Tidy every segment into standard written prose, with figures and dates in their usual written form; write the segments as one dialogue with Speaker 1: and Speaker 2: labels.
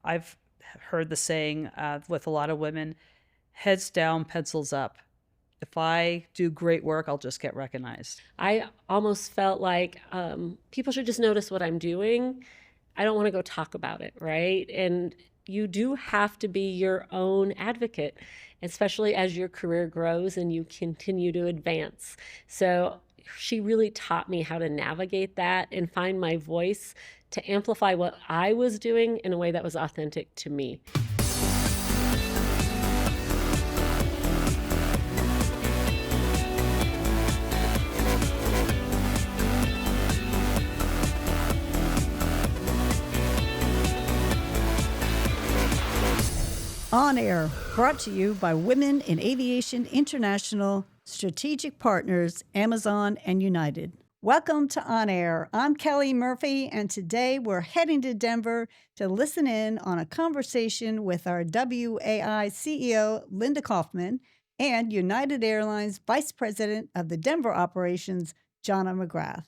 Speaker 1: I've heard the saying with a lot of women, heads down, pencils up. If I do great work, I'll just get recognized.
Speaker 2: I almost felt like people should just notice what I'm doing. I don't want to go talk about it, right? And you do have to be your own advocate, especially as your career grows and you continue to advance. So she really taught me how to navigate that and find my voice to amplify what I was doing in a way that was authentic to me.
Speaker 3: On Air, brought to you by Women in Aviation International Strategic Partners, Amazon and United. Welcome to On Air. I'm Kelly Murphy, and today we're heading to Denver to listen in on a conversation with our WAI CEO, Lynda Coffman, and United Airlines Vice President of the Denver operations, Jonna McGrath.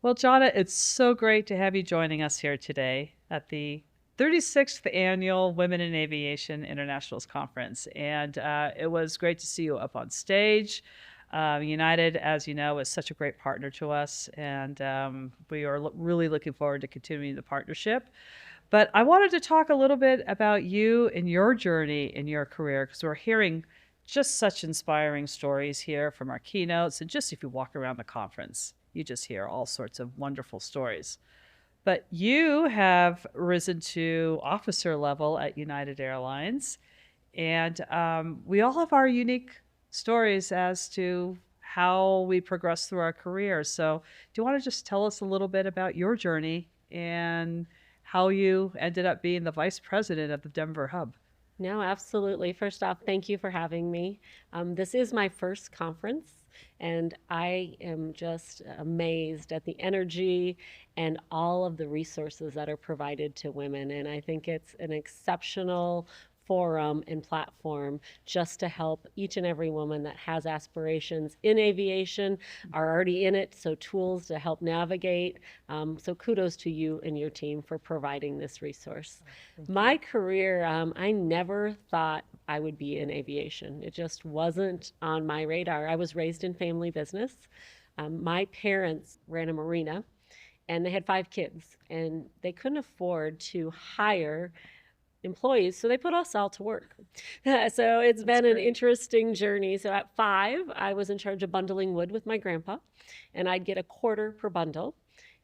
Speaker 1: Well, Jonna, it's so great to have you joining us here today at the 36th Annual Women in Aviation Internationals Conference. And it was great to see you up on stage. United, as you know, is such a great partner to us, and we are really looking forward to continuing the partnership. But I wanted to talk a little bit about you and your journey in your career, because we're hearing just such inspiring stories here from our keynotes, and just if you walk around the conference, you just hear all sorts of wonderful stories. But you have risen to officer level at United Airlines, and we all have our unique stories as to how we progress through our careers. So do you want to just tell us a little bit about your journey and how you ended up being the vice president of the Denver hub?
Speaker 2: No, absolutely. First off, thank you for having me. This is my first conference, and I am just amazed at the energy and all of the resources that are provided to women. And I think it's an exceptional forum and platform just to help each and every woman that has aspirations in aviation, are already in it, so tools to help navigate. So kudos to you and your team for providing this resource. My career, I never thought I would be in aviation. It just wasn't on my radar. I was raised in family business. My parents ran a marina, and they had 5 kids, and they couldn't afford to hire employees, so they put us all to work. So it's been an interesting journey. So at 5, I was in charge of bundling wood with my grandpa, and I'd get a quarter per bundle.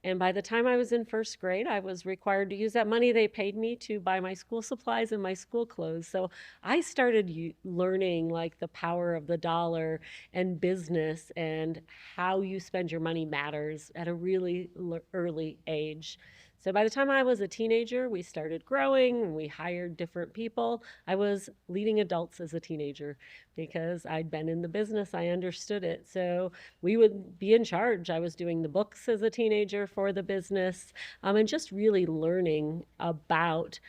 Speaker 2: And by the time I was in first grade, I was required to use that money they paid me to buy my school supplies and my school clothes. So I started learning like the power of the dollar and business and how you spend your money matters at a really early age. So by the time I was a teenager, we started growing and we hired different people. I was leading adults as a teenager because I'd been in the business, I understood it. So we would be in charge. I was doing the books as a teenager for the business, and just really learning about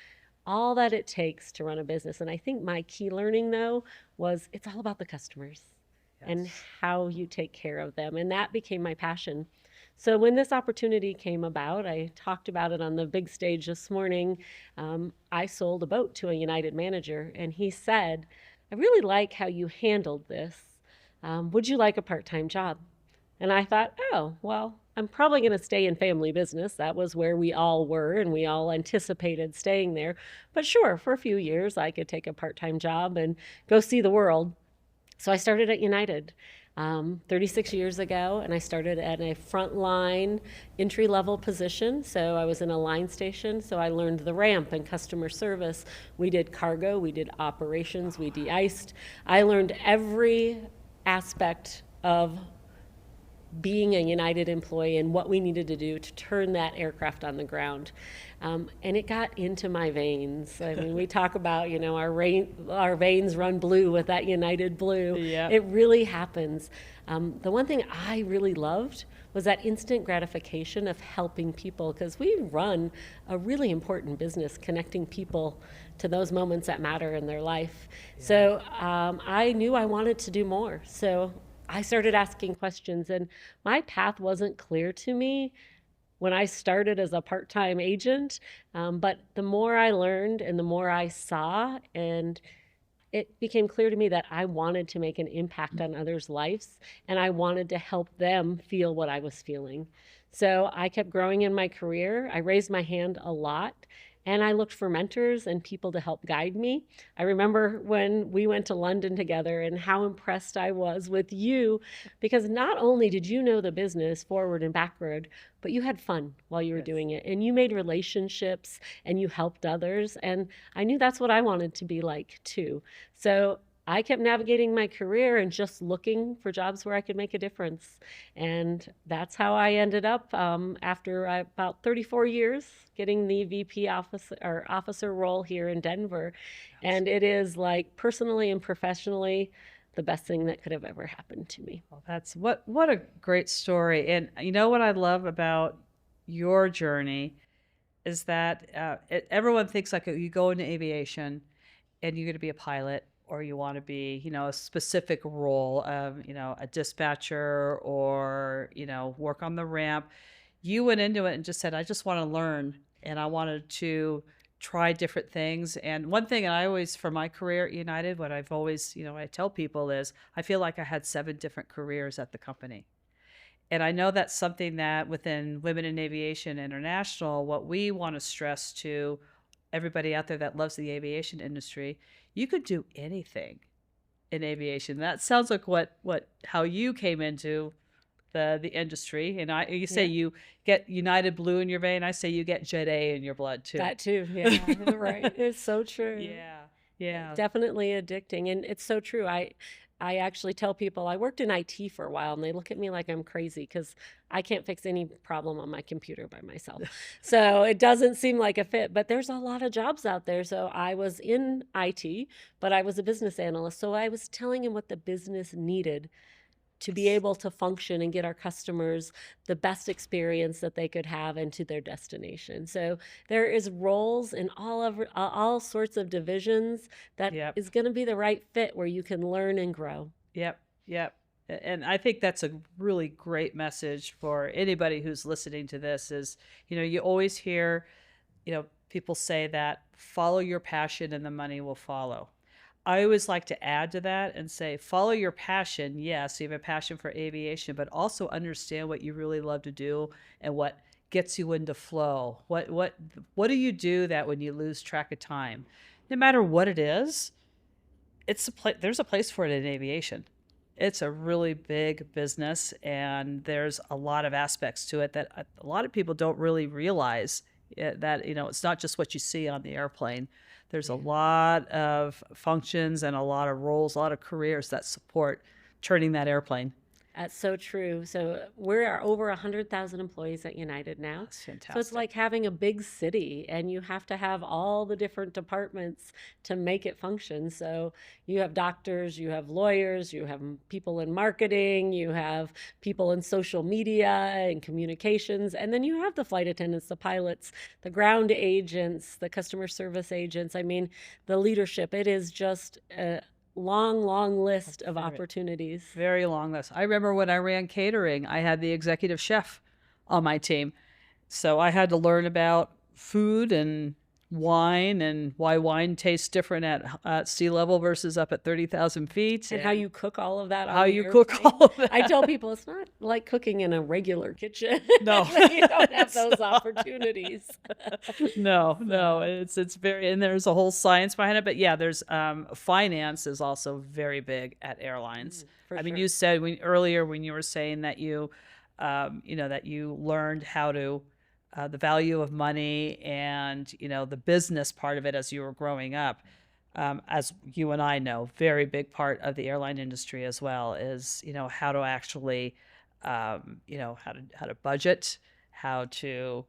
Speaker 2: all that it takes to run a business. And I think my key learning, though, was it's all about the customers. Yes. And how you take care of them. And that became my passion. So when this opportunity came about, I talked about it on the big stage this morning. I sold a boat to a United manager, and he said, I really like how you handled this. Would you like a part-time job? And I thought, oh, well, I'm probably going to stay in family business. That was where we all were, and we all anticipated staying there. But sure, for a few years, I could take a part-time job and go see the world. So I started at United 36 years ago, and I started at a frontline entry-level position. So I was in a line station, so I learned the ramp and customer service. We did cargo, we did operations, we de-iced. I learned every aspect of being a United employee and what we needed to do to turn that aircraft on the ground. And it got into my veins. I mean, we talk about, our veins run blue with that United blue. Yep. It really happens. The one thing I really loved was that instant gratification of helping people, because we run a really important business connecting people to those moments that matter in their life. Yeah. So I knew I wanted to do more. So I started asking questions, and my path wasn't clear to me when I started as a part-time agent. But the more I learned and the more I saw, and it became clear to me that I wanted to make an impact on others' lives, and I wanted to help them feel what I was feeling. So I kept growing in my career. I raised my hand a lot, and I looked for mentors and people to help guide me. I remember when we went to London together and how impressed I was with you, because not only did you know the business forward and backward, but you had fun while you were doing it, and you made relationships and you helped others. And I knew that's what I wanted to be like too. So I kept navigating my career and just looking for jobs where I could make a difference. And that's how I ended up, after about 34 years, getting the VP officer role here in Denver. And it is, like, personally and professionally, the best thing that could have ever happened to me.
Speaker 1: Well, that's what a great story. And you know what I love about your journey is that everyone thinks like you go into aviation and you're going to be a pilot, or you want to be, a specific role of, a dispatcher, or, work on the ramp. You went into it and just said, I just want to learn, and I wanted to try different things. And one thing I always, for my career at United, what I've always, I tell people is I feel like I had 7 different careers at the company. And I know that's something that within Women in Aviation International, what we want to stress to everybody out there that loves the aviation industry, you could do anything in aviation. That sounds like how you came into the industry. And you say you get United Blue in your vein. I say you get Jet A in your blood too.
Speaker 2: That too, yeah, right. It's so true.
Speaker 1: Yeah.
Speaker 2: Definitely addicting, and it's so true. I actually tell people I worked in IT for a while, and they look at me like I'm crazy because I can't fix any problem on my computer by myself. So it doesn't seem like a fit, but there's a lot of jobs out there. So I was in IT, but I was a business analyst. So I was telling him what the business needed to be able to function and get our customers the best experience that they could have and to their destination. So there is roles in all sorts of divisions that is going to be the right fit where you can learn and grow.
Speaker 1: Yep. And I think that's a really great message for anybody who's listening to this is, you always hear, people say that follow your passion and the money will follow. I always like to add to that and say, follow your passion. Yes, you have a passion for aviation, but also understand what you really love to do and what gets you into flow. What do you do that when you lose track of time? No matter what it is, there's a place for it in aviation. It's a really big business, and there's a lot of aspects to it that a lot of people don't really realize that, it's not just what you see on the airplane. There's a lot of functions and a lot of roles, a lot of careers that support turning that airplane.
Speaker 2: That's so true. So we're over 100,000 employees at United now.
Speaker 1: That's fantastic.
Speaker 2: So it's like having a big city, and you have to have all the different departments to make it function. So you have doctors, you have lawyers, you have people in marketing, you have people in social media and communications, and then you have the flight attendants, the pilots, the ground agents, the customer service agents. I mean, the leadership. It is just a long list of opportunities.
Speaker 1: Very long list. I remember when I ran catering, I had the executive chef on my team. So I had to learn about food and wine and why wine tastes different at sea level versus up at 30,000 feet.
Speaker 2: And how you cook all of that.
Speaker 1: How you cook all of that.
Speaker 2: I tell people it's not like cooking in a regular kitchen.
Speaker 1: No.
Speaker 2: You don't have those opportunities.
Speaker 1: No. It's very, and there's a whole science behind it. But yeah, there's finance is also very big at airlines. I mean, you said earlier when you were saying that that you learned how to the value of money and, the business part of it as you were growing up. As you and I know, very big part of the airline industry as well is, how to actually, how to budget, how to,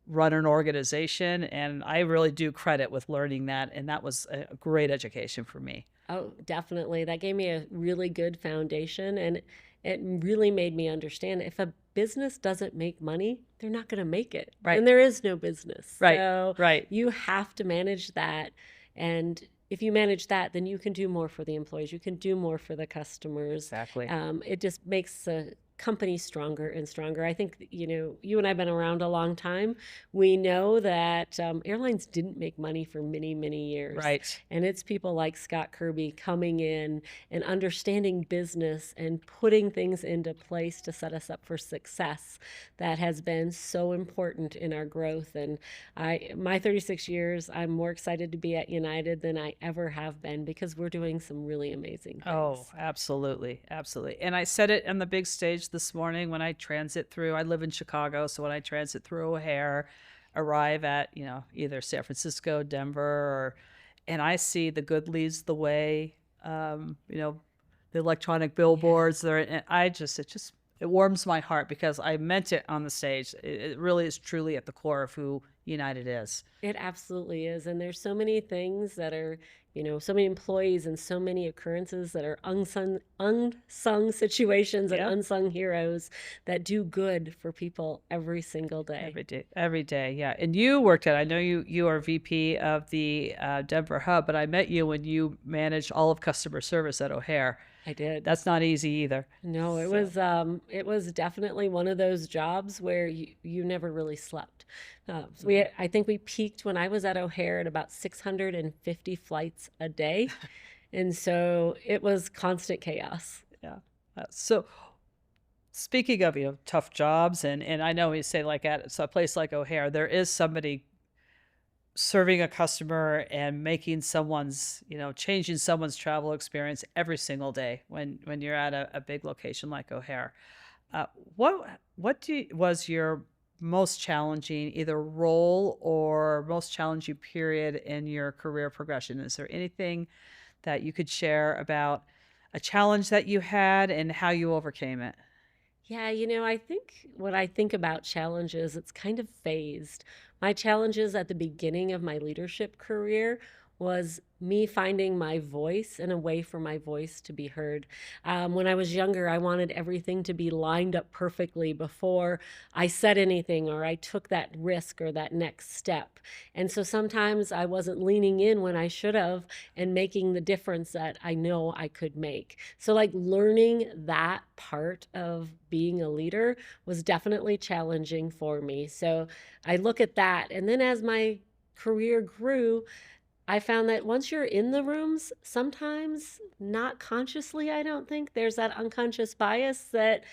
Speaker 1: run an organization. And I really do credit with learning that. And that was a great education for me.
Speaker 2: Oh, definitely. That gave me a really good foundation. And it really made me understand if a business doesn't make money, they're not going to make it.
Speaker 1: Right.
Speaker 2: And there is no business.
Speaker 1: Right.
Speaker 2: So
Speaker 1: right.
Speaker 2: You have to manage that. And if you manage that, then you can do more for the employees. You can do more for the customers.
Speaker 1: Exactly.
Speaker 2: It just makes company stronger and stronger. I think, you and I have been around a long time. We know that airlines didn't make money for many, many years.
Speaker 1: Right.
Speaker 2: And it's people like Scott Kirby coming in and understanding business and putting things into place to set us up for success that has been so important in our growth. And my 36 years, I'm more excited to be at United than I ever have been because we're doing some really amazing things.
Speaker 1: Oh, absolutely. Absolutely. And I said it on the big stage this morning when I transit through, I live in Chicago. So when I transit through O'Hare, arrive at, either San Francisco, Denver, and I see the good leads the way, the electronic billboards there. And it warms my heart because I meant it on the stage. It really is truly at the core of who United is.
Speaker 2: It absolutely is. And there's so many things that are, so many employees and so many occurrences that are unsung situations and unsung heroes that do good for people every single day.
Speaker 1: Every day. Yeah. And you worked I know you are VP of the Denver hub, but I met you when you managed all of customer service at O'Hare.
Speaker 2: I did.
Speaker 1: That's not easy either.
Speaker 2: No, it was definitely one of those jobs where you never really slept. I think we peaked when I was at O'Hare at about 650 flights a day. And so it was constant chaos.
Speaker 1: Yeah. So speaking of, tough jobs, and I know we say like at a place like O'Hare, there is somebody serving a customer and making changing someone's travel experience every single day when you're at a big location like O'Hare. What was your most challenging either role or most challenging period in your career progression? Is there anything that you could share about a challenge that you had and how you overcame it?
Speaker 2: Yeah, I think when I think about challenges, it's kind of phased. My challenges at the beginning of my leadership career was me finding my voice and a way for my voice to be heard. When I was younger, I wanted everything to be lined up perfectly before I said anything or I took that risk or that next step. And so sometimes I wasn't leaning in when I should have and making the difference that I know I could make. So like learning that part of being a leader was definitely challenging for me. So I look at that. And then as my career grew, I found that once you're in the rooms, sometimes not consciously, I don't think, there's that unconscious bias that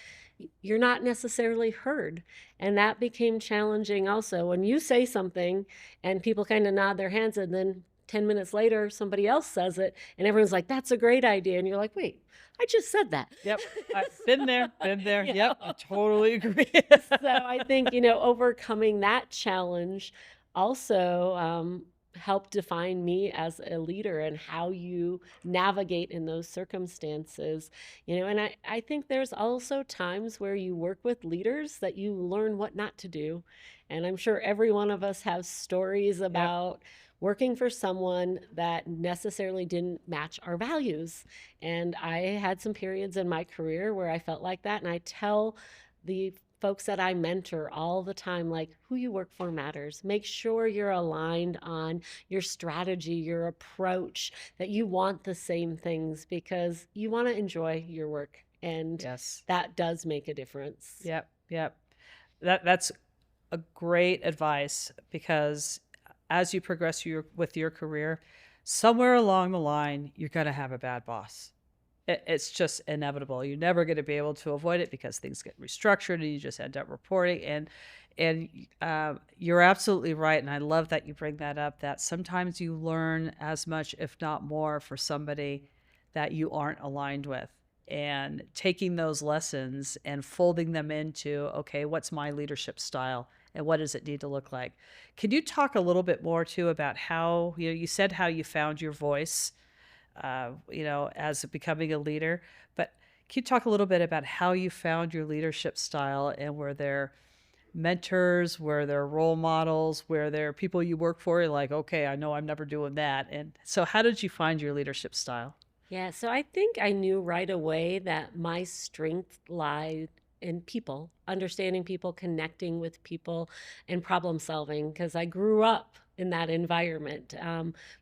Speaker 2: you're not necessarily heard. And that became challenging also. When you say something and people kind of nod their heads and then 10 minutes later, somebody else says it and everyone's like, that's a great idea. And you're like, wait, I just said that.
Speaker 1: Yep. I've been there. Yep. I totally agree.
Speaker 2: So I think, overcoming that challenge also help define me as a leader and how you navigate in those circumstances. And I think there's also times where you work with leaders that you learn what not to do. And I'm sure every one of us has stories about working for someone that necessarily didn't match our values. And I had some periods in my career where I felt like that. And I tell the folks that I mentor all the time, like, who you work for matters. Make sure you're aligned on your strategy, your approach, that you want the same things because you want to enjoy your work. And that does make a difference.
Speaker 1: Yep. That's a great advice because as you progress with your career, somewhere along the line, you're going to have a bad boss. It's just inevitable. You're never going to be able to avoid it because things get restructured and you just end up reporting. And you're absolutely right. And I love that you bring that up, that sometimes you learn as much, if not more, for somebody that you aren't aligned with. And taking those lessons and folding them into, okay, what's my leadership style and what does it need to look like? Can you talk a little bit more too about how, you said how you found your voice, as becoming a leader, but can you talk a little bit about how you found your leadership style and were there mentors, were there role models, were there people you work for? You're like, okay, I know I'm never doing that. And so how did you find your leadership style?
Speaker 2: Yeah, so I think I knew right away that my strength lied in people, understanding people, connecting with people, and problem solving, because I grew up in that environment.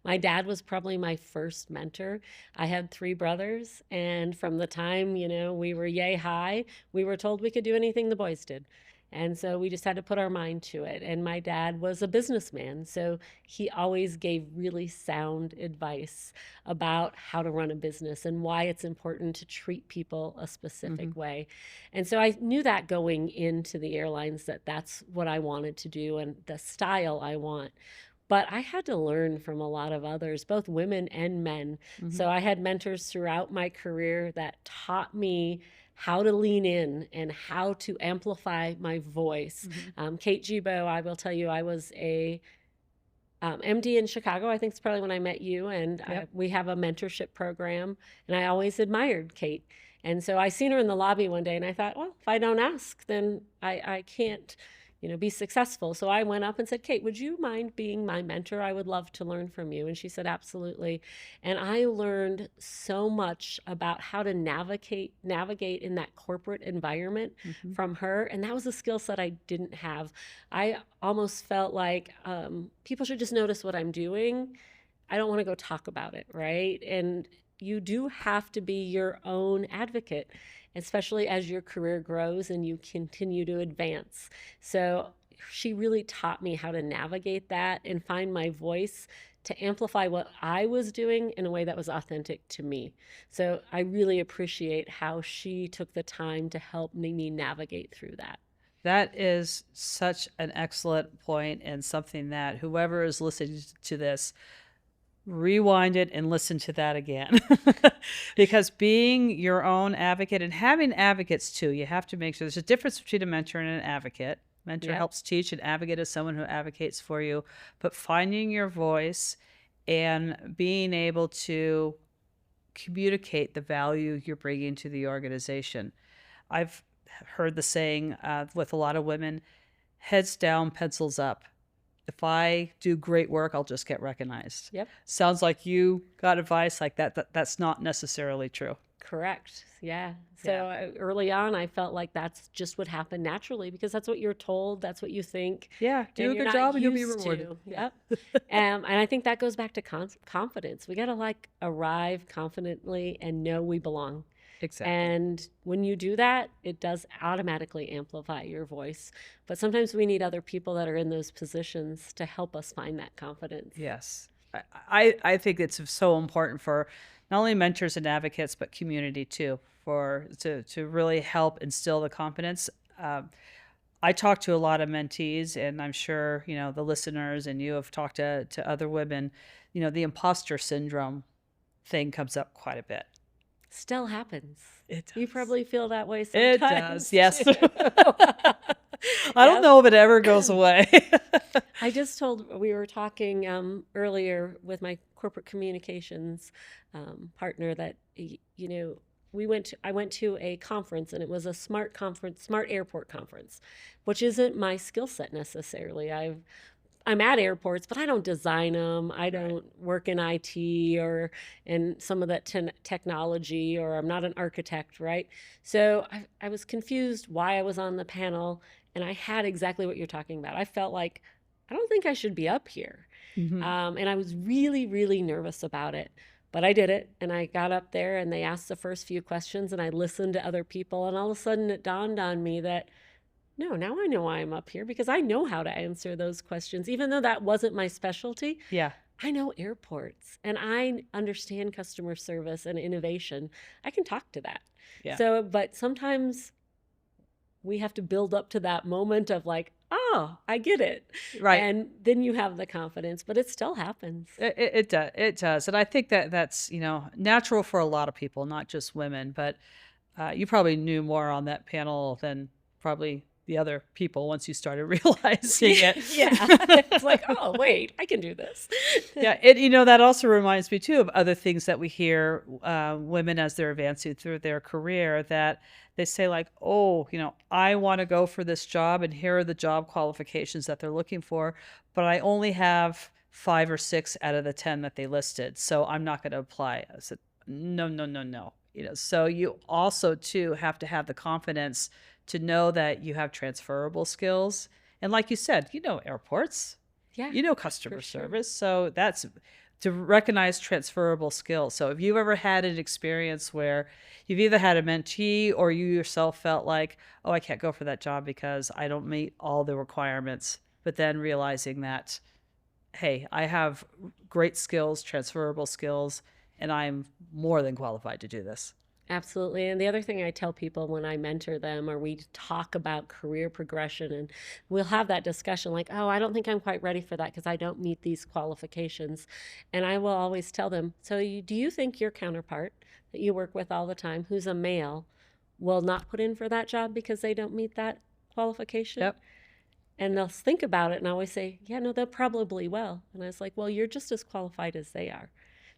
Speaker 2: My dad was probably my first mentor. I had 3 brothers, and from the time, we were yay high, we were told we could do anything the boys did. And so we just had to put our mind to it. And my dad was a businessman, so he always gave really sound advice about how to run a business and why it's important to treat people a specific way. And so I knew that going into the airlines, that that's what I wanted to do and the style I want. But I had to learn from a lot of others, both women and men. So I had mentors throughout my career that taught me how to lean in and how to amplify my voice. Kate Gibo, I will tell you, I was a MD in Chicago. I think it's probably when I met you, and we have a mentorship program, and I always admired Kate. And so I seen her in the lobby one day, and I thought, well, if I don't ask, then I can't be successful. So I went up and said, Kate, would you mind being my mentor? I would love to learn from you. And she said, absolutely. And I learned so much about how to navigate in that corporate environment from her. And that was a skill set I didn't have. I almost felt like people should just notice what I'm doing. I don't want to go talk about it, right? And you do have to be your own advocate, especially as your career grows and you continue to advance. So she really taught me how to navigate that and find my voice to amplify what I was doing in a way that was authentic to me. So I really appreciate how she took the time to help me navigate through that.
Speaker 1: That is such an excellent point, and something that whoever is listening to this, rewind it and listen to that again. Because being your own advocate and having advocates too, you have to make sure there's a difference between a mentor and an advocate. Mentor helps teach, an advocate is someone who advocates for you. But finding your voice and being able to communicate the value you're bringing to the organization. I've heard the saying with a lot of women, heads down, pencils up. If I do great work, I'll just get recognized.
Speaker 2: Yep.
Speaker 1: Sounds like you got advice like that. That's not necessarily true.
Speaker 2: Correct. Yeah. So early on, I felt like that's just what happened naturally, because that's what you're told. That's what you think.
Speaker 1: Yeah. Do a good job and you'll be rewarded.
Speaker 2: Yep. And I think that goes back to confidence. We got to arrive confidently and know we belong.
Speaker 1: Exactly.
Speaker 2: And when you do that, it does automatically amplify your voice. But sometimes we need other people that are in those positions to help us find that confidence.
Speaker 1: Yes. I think it's so important for not only mentors and advocates, but community too, to really help instill the confidence. I talk to a lot of mentees, and I'm sure, the listeners and you have talked to other women, the imposter syndrome thing comes up quite a bit.
Speaker 2: Still happens.
Speaker 1: It does.
Speaker 2: You probably feel that way sometimes.
Speaker 1: It does, yes. I don't know if it ever goes away.
Speaker 2: We were talking earlier with my corporate communications partner that, I went to a conference, and it was a smart airport conference, which isn't my skill set necessarily. I'm at airports, but I don't design them. I don't work in IT or in some of that technology, or I'm not an architect, right? So I was confused why I was on the panel, and I had exactly what you're talking about. I felt like, I don't think I should be up here. And I was really, really nervous about it. But I did it, and I got up there, and they asked the first few questions, and I listened to other people, and all of a sudden it dawned on me that, no, now I know why I'm up here, because I know how to answer those questions. Even though that wasn't my specialty, I know airports, and I understand customer service and innovation. I can talk to that. So, but sometimes we have to build up to that moment of oh, I get it.
Speaker 1: Right.
Speaker 2: And then you have the confidence, but it still happens.
Speaker 1: It does. It does. And I think that's, natural for a lot of people, not just women, but you probably knew more on that panel than probably the other people once you started realizing it.
Speaker 2: It's like, oh, wait, I can do this.
Speaker 1: That also reminds me too of other things that we hear women as they're advancing through their career, that they say I want to go for this job, and here are the job qualifications that they're looking for, but I only have 5 or 6 out of the 10 that they listed, so I'm not going to apply. I said, no. So you also too have to have the confidence to know that you have transferable skills. And like you said, airports.
Speaker 2: Yeah,
Speaker 1: You know customer
Speaker 2: for sure.
Speaker 1: service. So that's to recognize transferable skills. So if you've ever had an experience where you've either had a mentee or you yourself felt like, oh, I can't go for that job because I don't meet all the requirements, but then realizing that, hey, I have great skills, transferable skills, and I'm more than qualified to do this.
Speaker 2: Absolutely. And the other thing I tell people when I mentor them or we talk about career progression, and we'll have that discussion like, oh, I don't think I'm quite ready for that because I don't meet these qualifications. And I will always tell them, so do you think your counterpart that you work with all the time, who's a male, will not put in for that job because they don't meet that qualification?
Speaker 1: Yep.
Speaker 2: And they'll think about it and I always say, yeah, no, they'll probably will. And I was like, well, you're just as qualified as they are.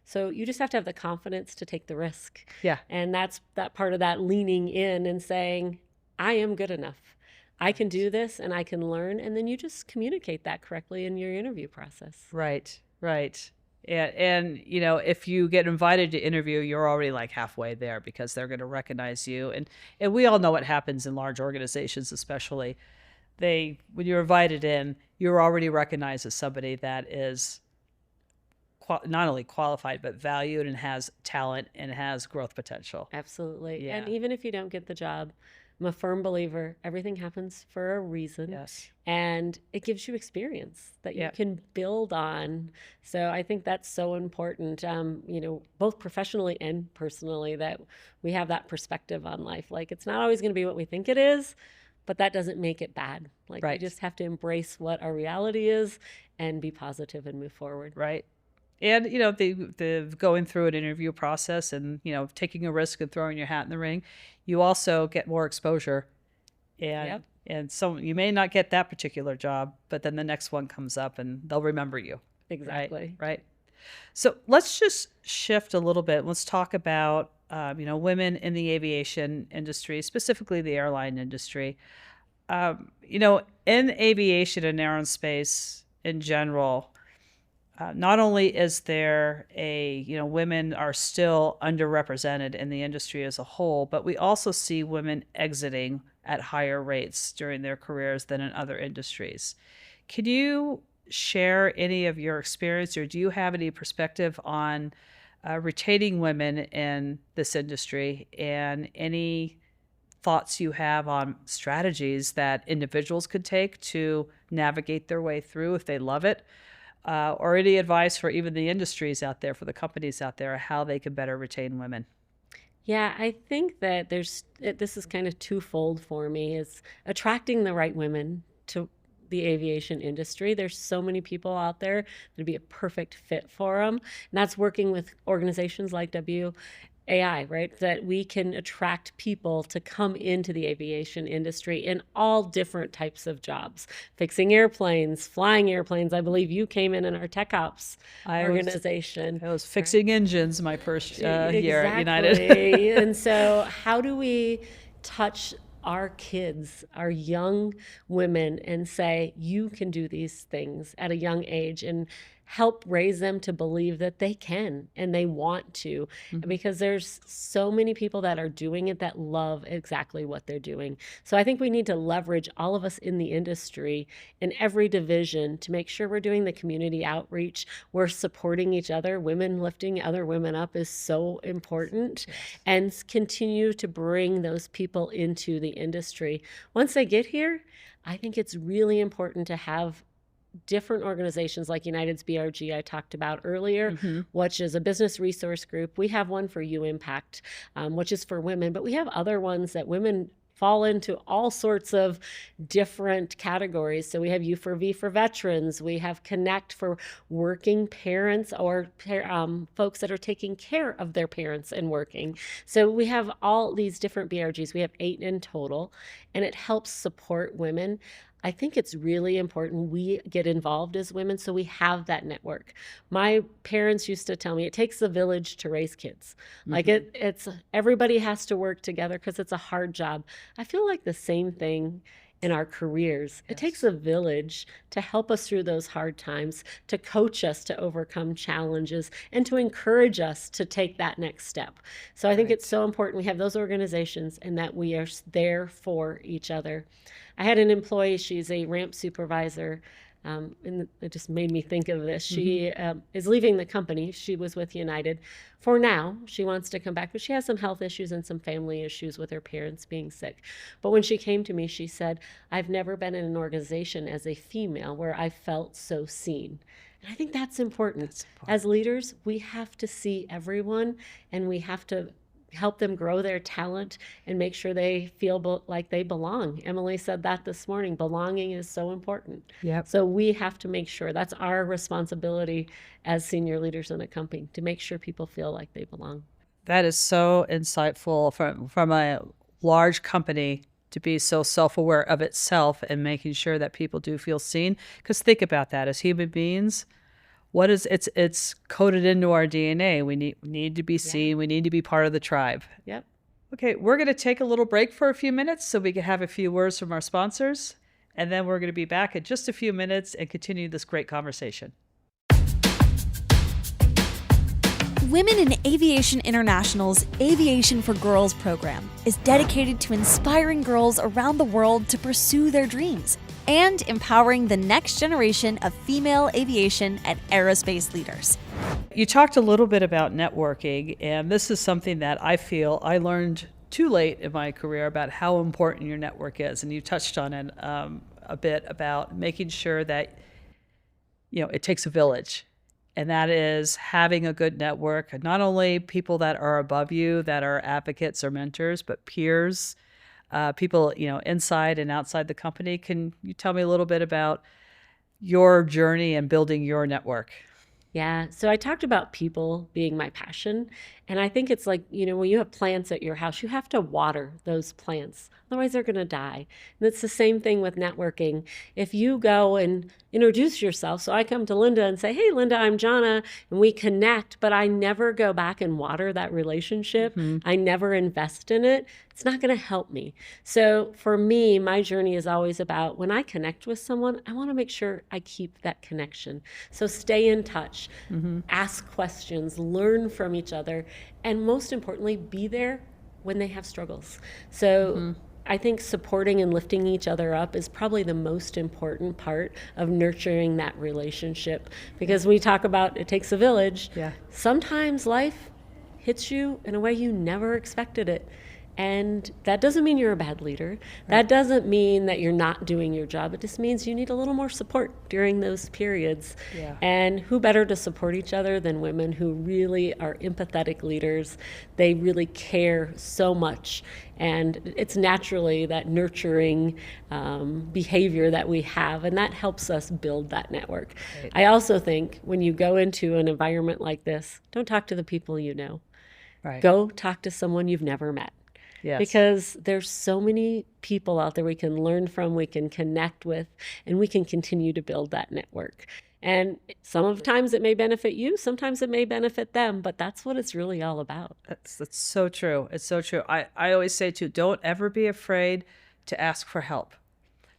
Speaker 2: So you just have to have the confidence to take the risk.
Speaker 1: Yeah.
Speaker 2: And that's that part of that leaning in and saying, I am good enough. I can do this and I can learn. And then you just communicate that correctly in your interview process.
Speaker 1: Right. Right. And you know, if you get invited to interview, you're already like halfway there because they're going to recognize you. And we all know what happens in large organizations, especially. When you're invited in, you're already recognized as somebody that is not only qualified but valued and has talent and has growth potential.
Speaker 2: Absolutely.
Speaker 1: Yeah.
Speaker 2: And even if you don't get the job, I'm a firm believer everything happens for a reason.
Speaker 1: Yes.
Speaker 2: And it gives you experience that you
Speaker 1: Yeah.
Speaker 2: can build on. So I think that's so important, both professionally and personally, that we have that perspective on life. Like, it's not always going to be what we think it is, but that doesn't make it bad. Like,
Speaker 1: Right.
Speaker 2: we just have to embrace what our reality is and be positive and move forward.
Speaker 1: Right. And, you know, the going through an interview process and, you know, taking a risk and throwing your hat in the ring, you also get more exposure. And,
Speaker 2: Yep.
Speaker 1: and so you may not get that particular job, but then the next one comes up and they'll remember you.
Speaker 2: Exactly.
Speaker 1: Right. So let's just shift a little bit. Let's talk about, women in the aviation industry, specifically the airline industry. In aviation and aerospace in general, not only is there women are still underrepresented in the industry as a whole, but we also see women exiting at higher rates during their careers than in other industries. Can you share any of your experience, or do you have any perspective on retaining women in this industry, and any thoughts you have on strategies that individuals could take to navigate their way through if they love it? Or any advice for even the industries out there, for the companies out there, how they can better retain women?
Speaker 2: Yeah, I think that this is kind of twofold for me, is attracting the right women to the aviation industry. There's so many people out there that'd be a perfect fit for them. And that's working with organizations like WAI, right? That we can attract people to come into the aviation industry in all different types of jobs. Fixing airplanes, flying airplanes. I believe you came in our tech ops organization.
Speaker 1: I was fixing engines my first year at United.
Speaker 2: Exactly. And so how do we touch our kids, our young women, and say, you can do these things at a young age, and help raise them to believe that they can and they want to, because there's so many people that are doing it that love exactly what they're doing. So I think we need to leverage all of us in the industry in every division to make sure we're doing the community outreach. We're supporting each other. Women lifting other women up is so important. Yes. And continue to bring those people into the industry. Once they get here, I think it's really important to have different organizations like United's BRG I talked about earlier, which is a business resource group. We have one for U Impact, which is for women, but we have other ones that women fall into all sorts of different categories. So we have U4V for veterans. We have Connect for working parents or folks that are taking care of their parents and working. So we have all these different BRGs. We have 8 in total, and it helps support women. I think it's really important we get involved as women so we have that network. My parents used to tell me it takes a village to raise kids. Like it's everybody has to work together because it's a hard job. I feel like the same thing in our careers. Yes. It takes a village to help us through those hard times, to coach us to overcome challenges, and to encourage us to take that next step. So I think it's so important we have those organizations and that we are there for each other. I had an employee, she's a ramp supervisor, and it just made me think of this. She is leaving the company. She was with United. For now, she wants to come back, but she has some health issues and some family issues with her parents being sick. But when she came to me, she said, I've never been in an organization as a female where I felt so seen. And I think that's important. As leaders, we have to see everyone, and we have to help them grow their talent and make sure they feel like they belong. Emily said that this morning. Belonging is so important.
Speaker 1: Yep.
Speaker 2: So we have to make sure that's our responsibility as senior leaders in a company, to make sure people feel like they belong.
Speaker 1: That is so insightful from a large company to be so self-aware of itself and making sure that people do feel seen. Because think about that, as human beings, it's coded into our DNA. We need to be seen. We need to be part of the tribe.
Speaker 2: Yep.
Speaker 1: Okay, we're going to take a little break for a few minutes so we can have a few words from our sponsors, and then we're going to be back in just a few minutes and continue this great conversation.
Speaker 4: Women in Aviation International's Aviation for Girls program is dedicated to inspiring girls around the world to pursue their dreams and empowering the next generation of female aviation and aerospace leaders.
Speaker 1: You talked a little bit about networking, and this is something that I feel I learned too late in my career about how important your network is. And you touched on it a bit about making sure that, it takes a village. And that is having a good network, not only people that are above you, that are advocates or mentors, but peers, people, inside and outside the company. Can you tell me a little bit about your journey and building your network?
Speaker 2: Yeah. So I talked about people being my passion. And I think it's like, when you have plants at your house, you have to water those plants. Otherwise, they're going to die. And it's the same thing with networking. If you go and introduce yourself, so I come to Lynda and say, hey, Lynda, I'm Jonna, and we connect, but I never go back and water that relationship. I never invest in it. It's not going to help me. So for me, my journey is always about when I connect with someone, I want to make sure I keep that connection. So stay in touch, ask questions, learn from each other, and most importantly, be there when they have struggles. So I think supporting and lifting each other up is probably the most important part of nurturing that relationship. Because when we talk about it takes a village, sometimes life hits you in a way you never expected it. And that doesn't mean you're a bad leader. That doesn't mean that you're not doing your job. It just means you need a little more support during those periods. And who better to support each other than women who really are empathetic leaders? They really care so much. And it's naturally that nurturing behavior that we have, and that helps us build that network. I also think when you go into an environment like this, don't talk to the people you know. Go talk to someone you've never met. Because there's so many people out there we can learn from, we can connect with, and we can continue to build that network. And sometimes it may benefit you, sometimes it may benefit them, but that's what it's really all about.
Speaker 1: That's so true. It's so true. I always say too, don't ever be afraid to ask for help,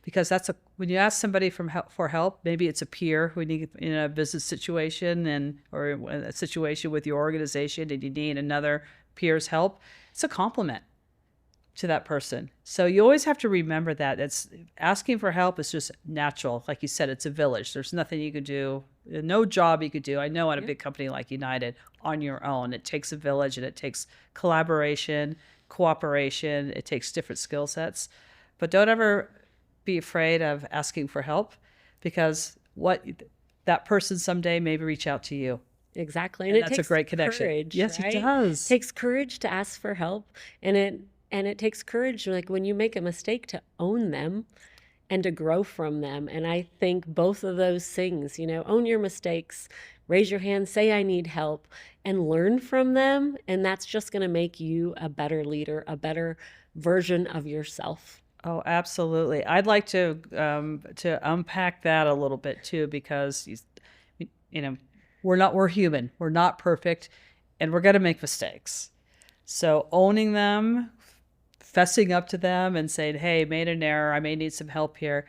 Speaker 1: because when you ask somebody for help, maybe it's a peer who need in a business situation or a situation with your organization, and you need another peer's help. It's a compliment to that person. So you always have to remember that asking for help is just natural. Like you said, it's a village. There's nothing you could do, no job you could do. I know at a big company like United on your own, it takes a village, and it takes collaboration, cooperation. It takes different skill sets, but don't ever be afraid of asking for help, because that person someday maybe reach out to you.
Speaker 2: Exactly.
Speaker 1: And that's a great connection.
Speaker 2: Courage,
Speaker 1: yes,
Speaker 2: right?
Speaker 1: It does.
Speaker 2: It takes courage to ask for help, and it takes courage, like when you make a mistake, to own them and to grow from them. And I think both of those things, own your mistakes, raise your hand, say I need help, and learn from them. And that's just going to make you a better leader, a better version of yourself.
Speaker 1: Oh, absolutely. I'd like to unpack that a little bit too, because we're human, we're not perfect, and we're going to make mistakes. So owning them, fessing up to them and saying, hey, made an error, I may need some help here.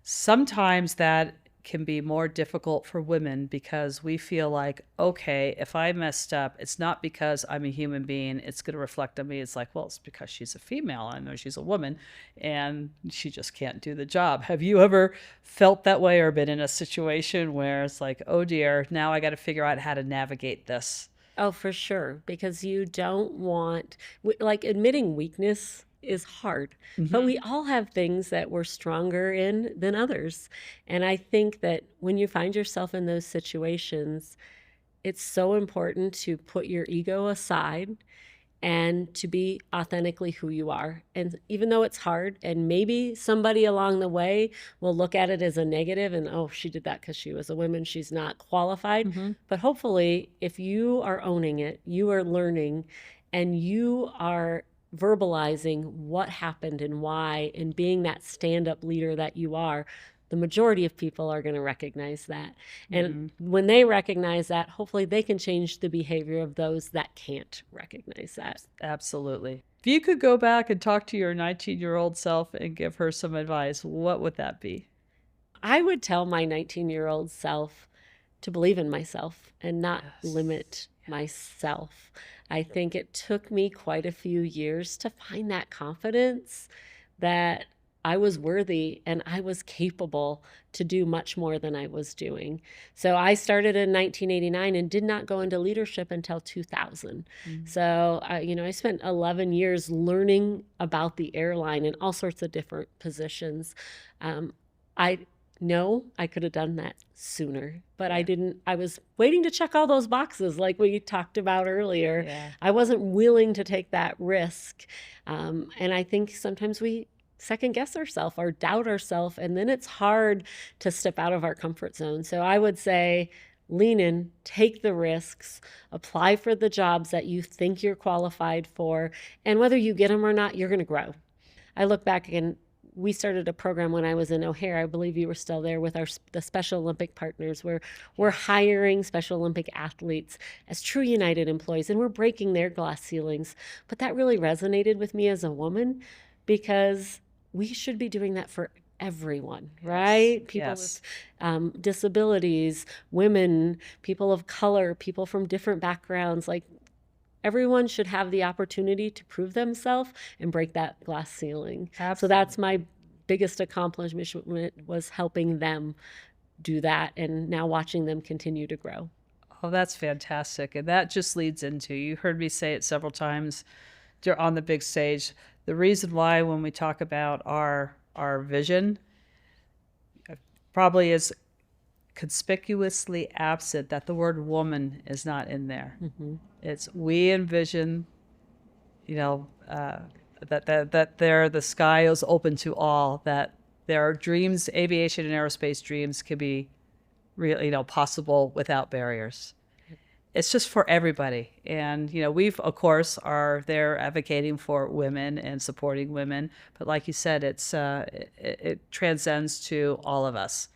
Speaker 1: Sometimes that can be more difficult for women because we feel like, okay, if I messed up, it's not because I'm a human being, it's going to reflect on me. It's like, well, it's because she's a female. I know she's a woman and she just can't do the job. Have you ever felt that way or been in a situation where it's like, oh dear, now I got to figure out how to navigate this?
Speaker 2: Oh, for sure. Because you don't want, like, admitting weakness is hard, but we all have things that we're stronger in than others. And I think that when you find yourself in those situations, it's so important to put your ego aside and to be authentically who you are. And even though it's hard, and maybe somebody along the way will look at it as a negative and, oh, she did that because she was a woman, she's not qualified. But hopefully, if you are owning it, you are learning, and you are verbalizing what happened and why, and being that stand-up leader that you are, the majority of people are going to recognize that. And when they recognize that, hopefully they can change the behavior of those that can't recognize that.
Speaker 1: Absolutely. If you could go back and talk to your 19-year-old self and give her some advice, what would that be?
Speaker 2: I would tell my 19-year-old self to believe in myself and not limit myself. I think it took me quite a few years to find that confidence that I was worthy and I was capable to do much more than I was doing. So I started in 1989 and did not go into leadership until 2000. So, I spent 11 years learning about the airline in all sorts of different positions. I know I could have done that sooner, but I didn't. I was waiting to check all those boxes like we talked about earlier. I wasn't willing to take that risk. And I think sometimes we second guess ourselves or doubt ourselves, and then it's hard to step out of our comfort zone. So I would say, lean in, take the risks, apply for the jobs that you think you're qualified for, and whether you get them or not, you're going to grow. I look back and we started a program when I was in O'Hare. I believe you were still there with the Special Olympic partners, where we're hiring Special Olympic athletes as true United employees, and we're breaking their glass ceilings. But that really resonated with me as a woman, because we should be doing that for everyone, right? People with disabilities, women, people of color, people from different backgrounds. Like, everyone should have the opportunity to prove themselves and break that glass ceiling. So that's my biggest accomplishment, was helping them do that, and now watching them continue to grow.
Speaker 1: Oh, that's fantastic. And that just leads into, you heard me say it several times on the big stage, the reason why when we talk about our vision probably is conspicuously absent that the word woman is not in there. It's, we envision, that the sky is open to all, that there are dreams, aviation and aerospace dreams can be really, possible without barriers. It's just for everybody. And, we've, of course, are there advocating for women and supporting women. But like you said, it transcends to all of us.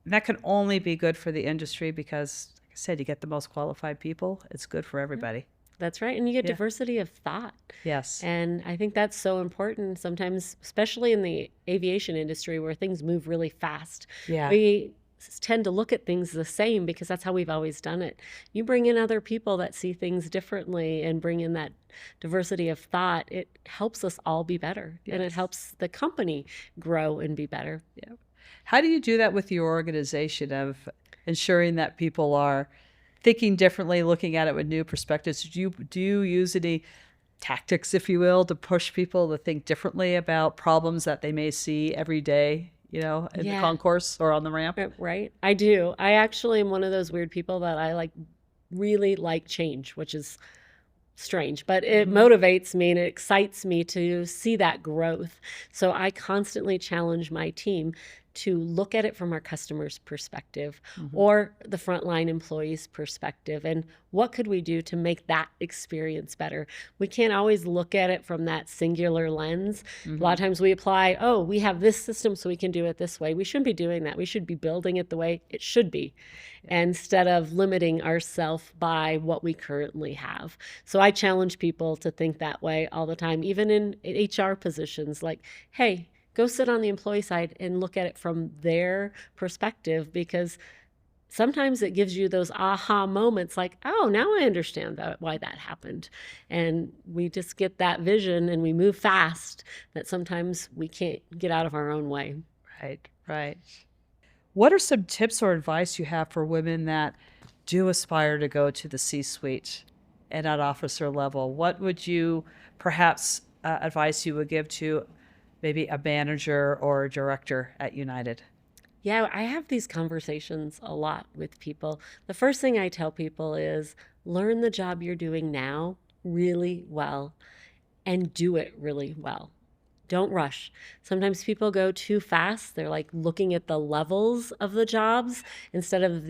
Speaker 1: And that can only be good for the industry because, like I said, you get the most qualified people. It's good for everybody.
Speaker 2: That's right. And you get diversity of thought.
Speaker 1: Yes.
Speaker 2: And I think that's so important sometimes, especially in the aviation industry where things move really fast. We tend to look at things the same because that's how we've always done it. You bring in other people that see things differently and bring in that diversity of thought, it helps us all be better. And it helps the company grow and be better.
Speaker 1: How do you do that with your organization of ensuring that people are thinking differently, looking at it with new perspectives? Do you use any tactics, if you will, to push people to think differently about problems that they may see every day, in the concourse or on the ramp?
Speaker 2: Right. I do. I actually am one of those weird people that I really like change, which is strange, but it motivates me and it excites me to see that growth. So I constantly challenge my team to look at it from our customer's perspective or the frontline employee's perspective, and what could we do to make that experience better? We can't always look at it from that singular lens. A lot of times we apply, we have this system so we can do it this way. We shouldn't be doing that. We should be building it the way it should be, instead of limiting ourselves by what we currently have. So I challenge people to think that way all the time, even in HR positions, like, hey, go sit on the employee side and look at it from their perspective, because sometimes it gives you those aha moments like, oh, now I understand why that happened. And we just get that vision and we move fast that sometimes we can't get out of our own way.
Speaker 1: Right, right. What are some tips or advice you have for women that do aspire to go to the C-suite and at officer level? What would you perhaps advice you would give to maybe a manager or a director at United?
Speaker 2: Yeah, I have these conversations a lot with people. The first thing I tell people is learn the job you're doing now really well and do it really well. Don't rush. Sometimes people go too fast. They're like looking at the levels of the jobs instead of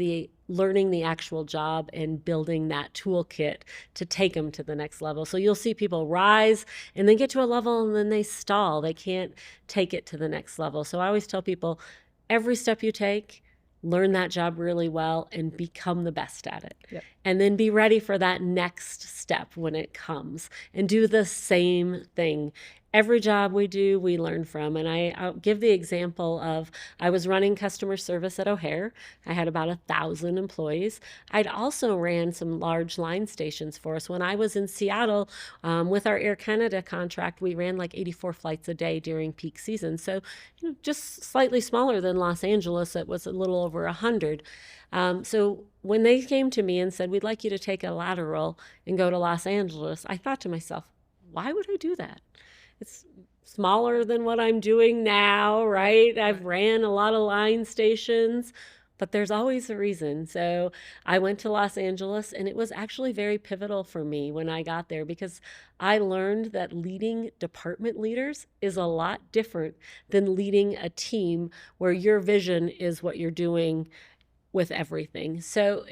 Speaker 2: learning the actual job and building that toolkit to take them to the next level. So you'll see people rise and then get to a level and then they stall. They can't take it to the next level. So I always tell people, every step you take, learn that job really well and become the best at it.
Speaker 1: Yep.
Speaker 2: And then be ready for that next step when it comes and do the same thing. Every job we do, we learn from. And I'll give the example of, I was running customer service at O'Hare. I had about 1,000 employees. I'd also ran some large line stations for us. When I was in Seattle with our Air Canada contract, we ran like 84 flights a day during peak season. So just slightly smaller than Los Angeles. It was a little over 100. So when they came to me and said, we'd like you to take a lateral and go to Los Angeles, I thought to myself, why would I do that? It's smaller than what I'm doing now, right? I've ran a lot of line stations, but there's always a reason. So I went to Los Angeles, and it was actually very pivotal for me when I got there, because I learned that leading department leaders is a lot different than leading a team where your vision is what you're doing with everything. So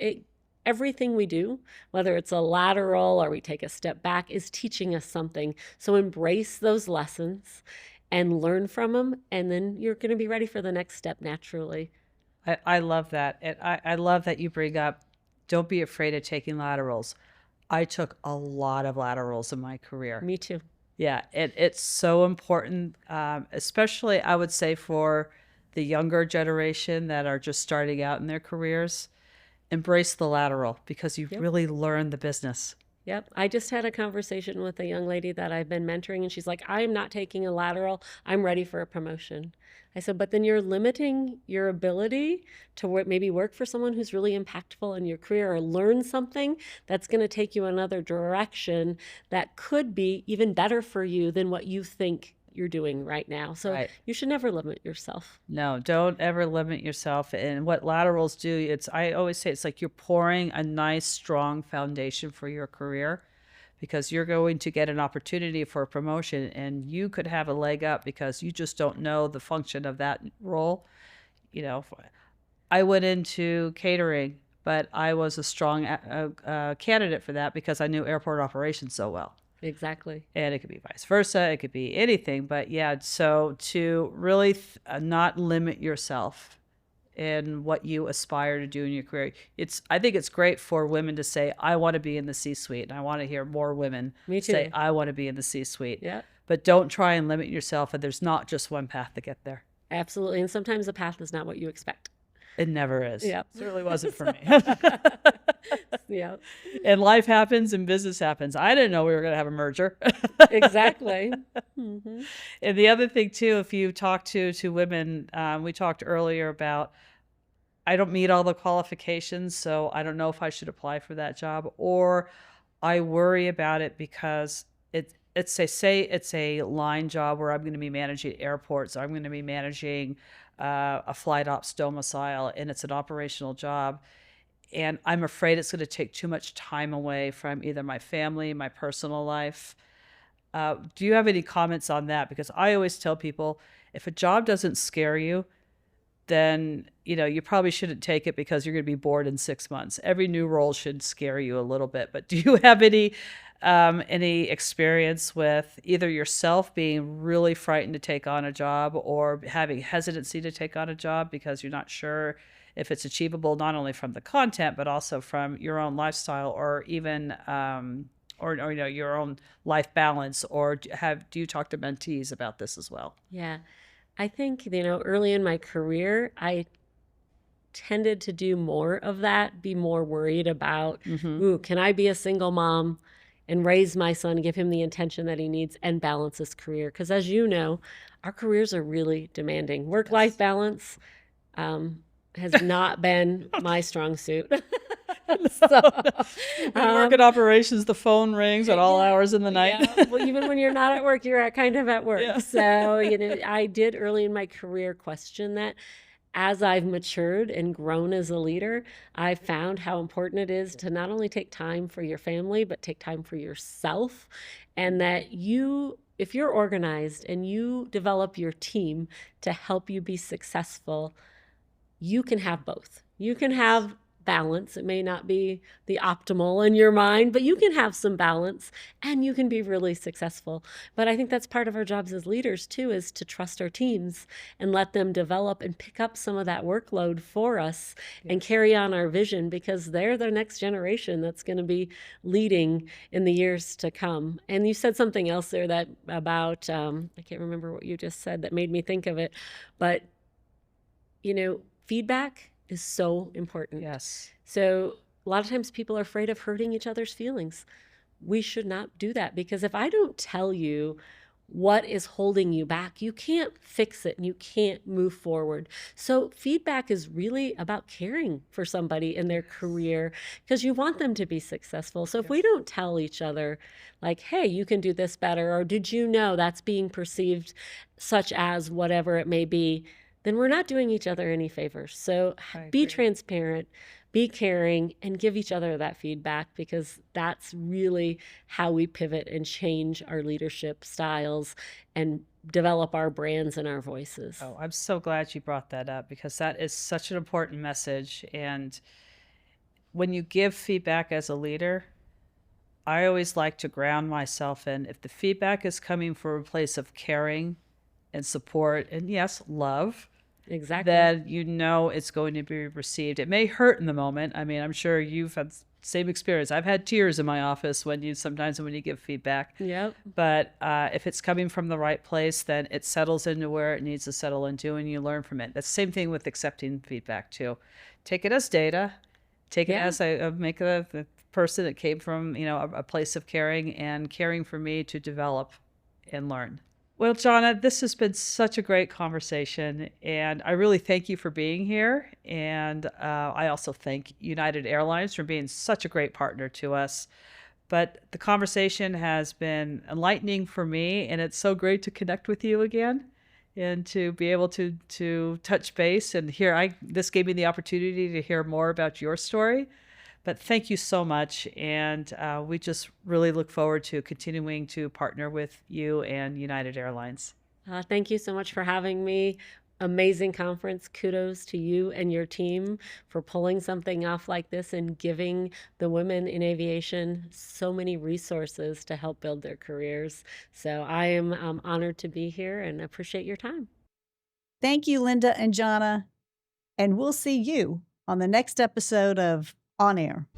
Speaker 2: everything we do, whether it's a lateral or we take a step back, is teaching us something. So embrace those lessons and learn from them, and then you're going to be ready for the next step naturally.
Speaker 1: I love that. And I love that you bring up, don't be afraid of taking laterals. I took a lot of laterals in my career.
Speaker 2: Me too.
Speaker 1: Yeah, it's so important, especially I would say for the younger generation that are just starting out in their careers. Embrace the lateral because you really learn the business.
Speaker 2: Yep. I just had a conversation with a young lady that I've been mentoring, and she's like, I'm not taking a lateral. I'm ready for a promotion. I said, but then you're limiting your ability to maybe work for someone who's really impactful in your career or learn something that's going to take you another direction that could be even better for you than what you think you're doing right now. So you should never limit yourself.
Speaker 1: No, don't ever limit yourself. And what laterals do, I always say it's like you're pouring a nice, strong foundation for your career, because you're going to get an opportunity for a promotion and you could have a leg up because you just don't know the function of that role. I went into catering, but I was a strong candidate for that because I knew airport operations so well.
Speaker 2: Exactly.
Speaker 1: And it could be vice versa. It could be anything. But yeah, so to really not limit yourself in what you aspire to do in your career. I think it's great for women to say, I want to be in the C-suite. And I want to hear more women say, I want to be in the C-suite.
Speaker 2: Yeah.
Speaker 1: But don't try and limit yourself. And there's not just one path to get there.
Speaker 2: Absolutely. And sometimes the path is not what you expect.
Speaker 1: It never is.
Speaker 2: Yeah.
Speaker 1: Certainly wasn't for me.
Speaker 2: Yeah.
Speaker 1: And life happens and business happens. I didn't know we were going to have a merger.
Speaker 2: Exactly. Mm-hmm.
Speaker 1: And the other thing too, if you talk to women, we talked earlier about, I don't meet all the qualifications, so I don't know if I should apply for that job, or I worry about it because it's a line job where I'm going to be managing airports. I'm going to be managing a flight ops domicile, and it's an operational job. And I'm afraid it's going to take too much time away from either my family, my personal life. Do you have any comments on that? Because I always tell people, if a job doesn't scare you, then you probably shouldn't take it because you're going to be bored in 6 months. Every new role should scare you a little bit. But do you have any experience with either yourself being really frightened to take on a job or having hesitancy to take on a job because you're not sure if it's achievable, not only from the content, but also from your own lifestyle or even, your own life balance? Or do you talk to mentees about this as well?
Speaker 2: Yeah. I think, early in my career, I tended to do more of that, be more worried about, ooh, can I be a single mom and raise my son, give him the attention that he needs, and balance his career? Because as you know, our careers are really demanding. Work-life balance has not been my strong suit. So,
Speaker 1: work at operations, the phone rings at all hours in the night.
Speaker 2: yeah, well, even when you're not at work, you're kind of at work.
Speaker 1: Yeah.
Speaker 2: So, I did early in my career question that. As I've matured and grown as a leader, I've found how important it is to not only take time for your family, but take time for yourself. And that if you're organized and you develop your team to help you be successful, you can have both. You can have balance. It may not be the optimal in your mind, but you can have some balance and you can be really successful. But I think that's part of our jobs as leaders too, is to trust our teams and let them develop and pick up some of that workload for us and carry on our vision, because they're the next generation that's going to be leading in the years to come. And you said something else there that about, I can't remember what you just said that made me think of it, but feedback is so important.
Speaker 1: Yes.
Speaker 2: So a lot of times people are afraid of hurting each other's feelings. We should not do that, because if I don't tell you what is holding you back, you can't fix it and you can't move forward. So feedback is really about caring for somebody in their career, because you want them to be successful. So if we don't tell each other like, hey, you can do this better, or did you know that's being perceived such as whatever it may be, then we're not doing each other any favors. So be transparent, be caring, and give each other that feedback, because that's really how we pivot and change our leadership styles and develop our brands and our voices.
Speaker 1: Oh, I'm so glad you brought that up, because that is such an important message. And when you give feedback as a leader, I always like to ground myself in, if the feedback is coming from a place of caring and support and, yes, love,
Speaker 2: exactly,
Speaker 1: then it's going to be received. It may hurt in the moment. I mean, I'm sure you've had the same experience. I've had tears in my office when you give feedback.
Speaker 2: Yep.
Speaker 1: But if it's coming from the right place, then it settles into where it needs to settle into, and you learn from it. That's the same thing with accepting feedback too. Take it as data. Take it as make the person that came from a place of caring and caring for me to develop and learn. Well, Jonna, this has been such a great conversation, and I really thank you for being here. And I also thank United Airlines for being such a great partner to us. But the conversation has been enlightening for me, and it's so great to connect with you again and to be able to touch base and hear. This gave me the opportunity to hear more about your story. But thank you so much, and we just really look forward to continuing to partner with you and United Airlines.
Speaker 2: Thank you so much for having me. Amazing conference. Kudos to you and your team for pulling something off like this and giving the women in aviation so many resources to help build their careers. So I am honored to be here and appreciate your time.
Speaker 3: Thank you, Lynda and Jonna, and we'll see you on the next episode of On Air.